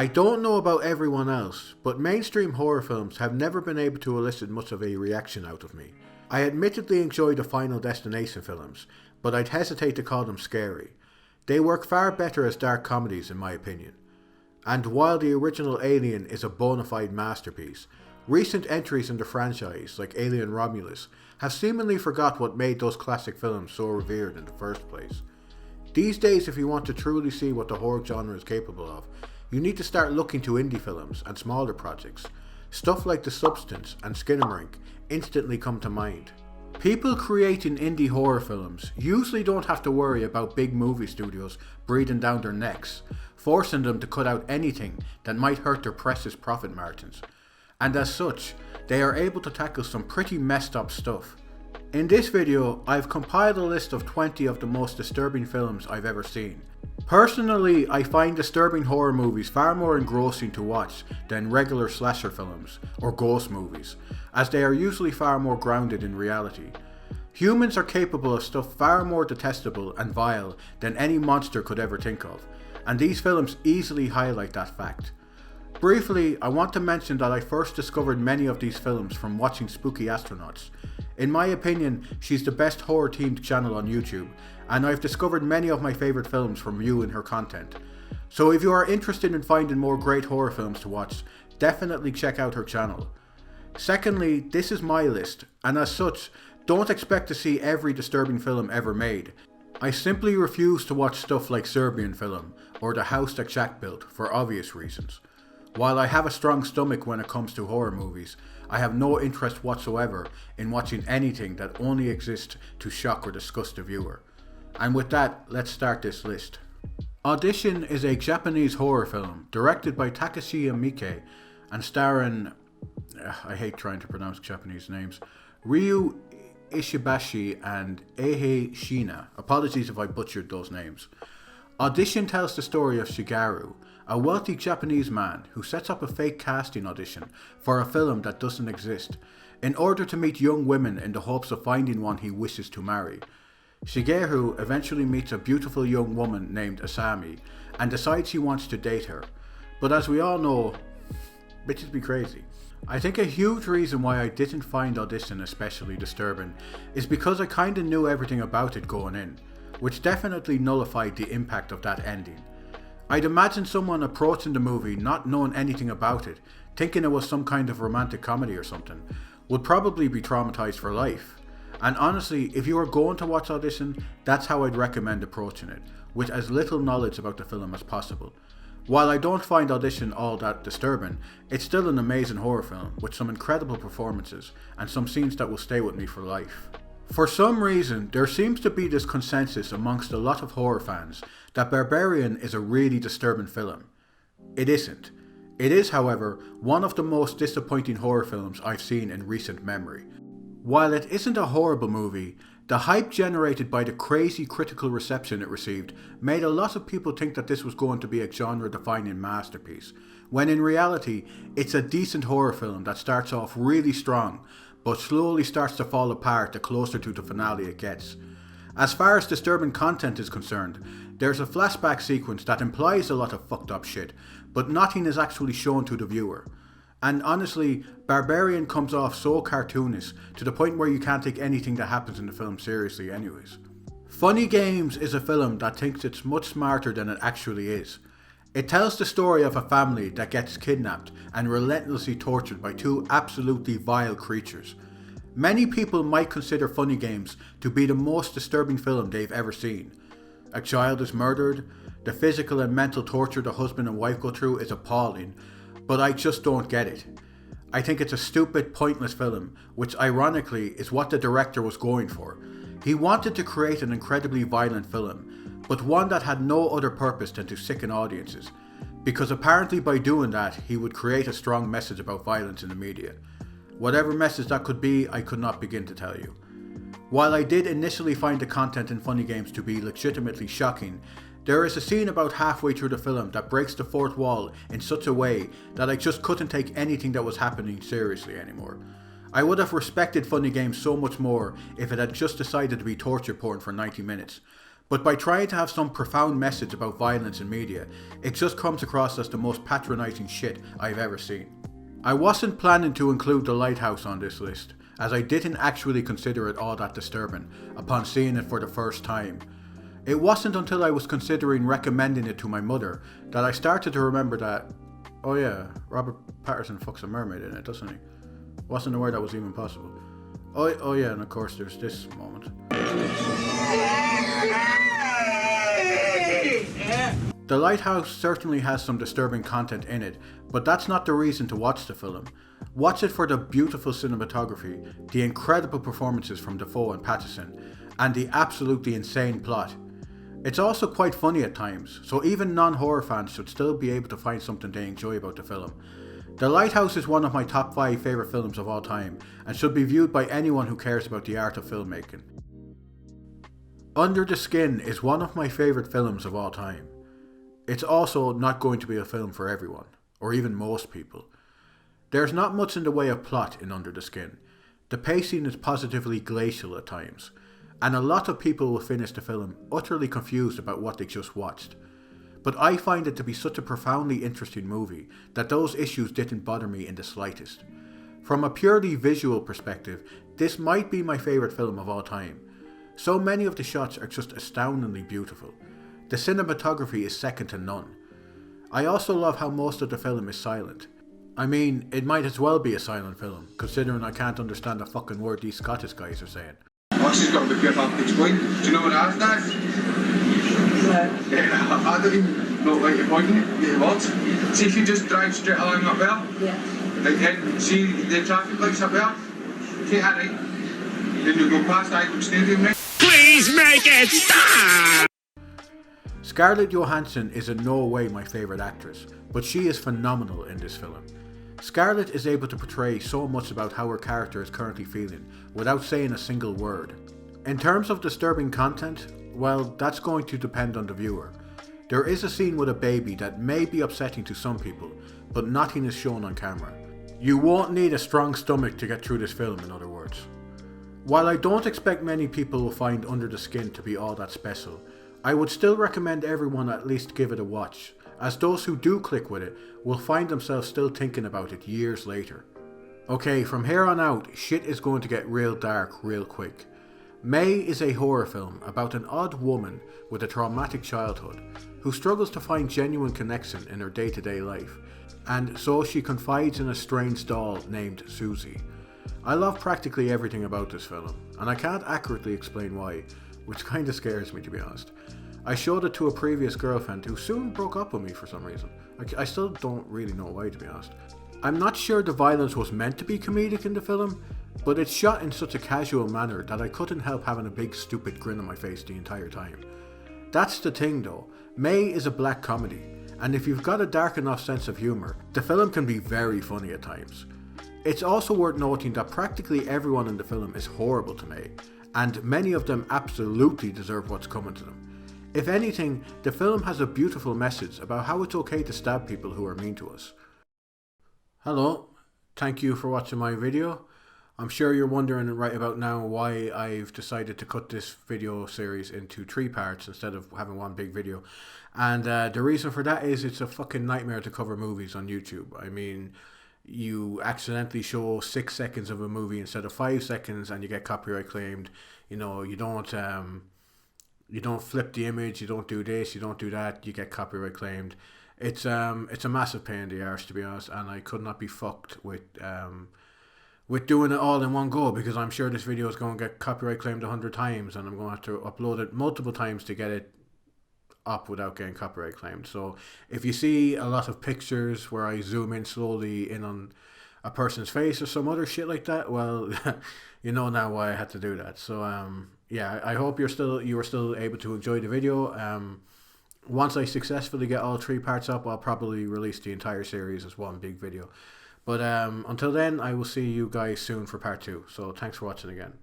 I don't know about everyone else, but mainstream horror films have never been able to elicit much of a reaction out of me. I admittedly enjoy the Final Destination films, but I'd hesitate to call them scary. They work far better as dark comedies in my opinion. And while the original Alien is a bona fide masterpiece, recent entries in the franchise, like Alien Romulus, have seemingly forgot what made those classic films so revered in the first place. These days, if you want to truly see what the horror genre is capable of, you need to start looking to indie films and smaller projects. Stuff like The Substance and Skinamarink instantly come to mind. People creating indie horror films usually don't have to worry about big movie studios breathing down their necks, forcing them to cut out anything that might hurt their precious profit margins. And as such, they are able to tackle some pretty messed up stuff. In this video, I've compiled a list of 20 of the most disturbing films I've ever seen. Personally, I find disturbing horror movies far more engrossing to watch than regular slasher films or ghost movies, as they are usually far more grounded in reality. Humans are capable of stuff far more detestable and vile than any monster could ever think of, and these films easily highlight that fact. Briefly, I want to mention that I first discovered many of these films from watching Spooky Astronauts. In my opinion, she's the best horror themed channel on YouTube, and I've discovered many of my favourite films from viewing her content. So if you are interested in finding more great horror films to watch, definitely check out her channel. Secondly, this is my list, and as such, don't expect to see every disturbing film ever made. I simply refuse to watch stuff like Serbian Film or The House That Jack Built for obvious reasons. While I have a strong stomach when it comes to horror movies, I have no interest whatsoever in watching anything that only exists to shock or disgust the viewer. And with that, let's start this list. Audition is a Japanese horror film directed by Takashi Miike and starring, I hate trying to pronounce Japanese names, Ryu Ishibashi and Eiji Shina. Apologies if I butchered those names. Audition tells the story of Shigeru, a wealthy Japanese man who sets up a fake casting audition for a film that doesn't exist, in order to meet young women in the hopes of finding one he wishes to marry. Shigeru eventually meets a beautiful young woman named Asami and decides he wants to date her. But as we all know, bitches be crazy. I think a huge reason why I didn't find Audition especially disturbing is because I kinda knew everything about it going in, which definitely nullified the impact of that ending. I'd imagine someone approaching the movie not knowing anything about it, thinking it was some kind of romantic comedy or something, would probably be traumatized for life. And honestly, if you are going to watch Audition, that's how I'd recommend approaching it, with as little knowledge about the film as possible. While I don't find Audition all that disturbing, it's still an amazing horror film with some incredible performances and some scenes that will stay with me for life. For some reason, there seems to be this consensus amongst a lot of horror fans that Barbarian is a really disturbing film. It isn't. It is, however, one of the most disappointing horror films I've seen in recent memory. While it isn't a horrible movie, the hype generated by the crazy critical reception it received made a lot of people think that this was going to be a genre-defining masterpiece, when in reality, it's a decent horror film that starts off really strong, but slowly starts to fall apart the closer to the finale it gets. As far as disturbing content is concerned, there's a flashback sequence that implies a lot of fucked up shit, but nothing is actually shown to the viewer. And honestly, Barbarian comes off so cartoonish to the point where you can't take anything that happens in the film seriously anyways. Funny Games is a film that thinks it's much smarter than it actually is. It tells the story of a family that gets kidnapped and relentlessly tortured by two absolutely vile creatures. Many people might consider Funny Games to be the most disturbing film they've ever seen. A child is murdered, the physical and mental torture the husband and wife go through is appalling, but I just don't get it. I think it's a stupid, pointless film, which ironically is what the director was going for. He wanted to create an incredibly violent film, but one that had no other purpose than to sicken audiences, because apparently by doing that he would create a strong message about violence in the media. Whatever message that could be, I could not begin to tell you. While I did initially find the content in Funny Games to be legitimately shocking, there is a scene about halfway through the film that breaks the fourth wall in such a way that I just couldn't take anything that was happening seriously anymore. I would have respected Funny Games so much more if it had just decided to be torture porn for 90 minutes. But by trying to have some profound message about violence in media, it just comes across as the most patronising shit I've ever seen. I wasn't planning to include The Lighthouse on this list, as I didn't actually consider it all that disturbing upon seeing it for the first time. It wasn't until I was considering recommending it to my mother that I started to remember that, oh yeah, Robert Pattinson fucks a mermaid in it, doesn't he? Wasn't aware that was even possible. Oh yeah, and of course there's this moment. The Lighthouse certainly has some disturbing content in it, but that's not the reason to watch the film. Watch it for the beautiful cinematography, the incredible performances from Dafoe and Pattinson, and the absolutely insane plot. It's also quite funny at times, so even non-horror fans should still be able to find something they enjoy about the film. The Lighthouse is one of my top 5 favourite films of all time, and should be viewed by anyone who cares about the art of filmmaking. Under the Skin is one of my favourite films of all time. It's also not going to be a film for everyone, or even most people. There's not much in the way of plot in Under the Skin. The pacing is positively glacial at times, and a lot of people will finish the film utterly confused about what they just watched. But I find it to be such a profoundly interesting movie that those issues didn't bother me in the slightest. From a purely visual perspective, this might be my favourite film of all time. So many of the shots are just astoundingly beautiful. The cinematography is second to none. I also love how most of the film is silent. I mean, it might as well be a silent film, considering I can't understand a fucking word these Scottish guys are saying. Oh, she's got to be able to explain. Do you know what Asda is? No. Yeah, I don't even know what you're pointing at. Yeah, what? See if you just drive straight along up there. Yeah. Right then, see the traffic lights up there? Take that right. Then you go past Icon Stadium, right? Please make it stop! Scarlett Johansson is in no way my favourite actress, but she is phenomenal in this film. Scarlett is able to portray so much about how her character is currently feeling, without saying a single word. In terms of disturbing content, well, that's going to depend on the viewer. There is a scene with a baby that may be upsetting to some people, but nothing is shown on camera. You won't need a strong stomach to get through this film, in other words. While I don't expect many people will find Under the Skin to be all that special, I would still recommend everyone at least give it a watch, as those who do click with it will find themselves still thinking about it years later. Okay, from here on out, shit is going to get real dark real quick. May is a horror film about an odd woman with a traumatic childhood who struggles to find genuine connection in her day-to-day life, and so she confides in a strange doll named Susie. I love practically everything about this film, and I can't accurately explain why, which kinda scares me to be honest. I showed it to a previous girlfriend who soon broke up with me for some reason. I still don't really know why, to be honest. I'm not sure the violence was meant to be comedic in the film, but it's shot in such a casual manner that I couldn't help having a big stupid grin on my face the entire time. That's the thing though, May is a black comedy, and if you've got a dark enough sense of humour, the film can be very funny at times. It's also worth noting that practically everyone in the film is horrible to May, and many of them absolutely deserve what's coming to them. If anything, the film has a beautiful message about how it's okay to stab people who are mean to us. Hello, thank you for watching my video. I'm sure you're wondering right about now why I've decided to cut this video series into 3 parts instead of having one big video. And the reason for that is it's a fucking nightmare to cover movies on YouTube. I mean, you accidentally show 6 seconds of a movie instead of 5 seconds and you get copyright claimed. You know, you don't flip the image, you don't do this, you don't do that, you get copyright claimed. It's a massive pain in the arse, to be honest, and I could not be fucked with doing it all in one go, because I'm sure this video is going to get copyright claimed 100 times and I'm going to have to upload it multiple times to get it up without getting copyright claimed. So if you see a lot of pictures where I zoom in slowly in on a person's face or some other shit like that, well, you know now why I had to do that. So yeah, I hope you were still able to enjoy the video. Once I successfully get all 3 parts up, I'll probably release the entire series as one big video. But until then, I will see you guys soon for part 2. So thanks for watching again.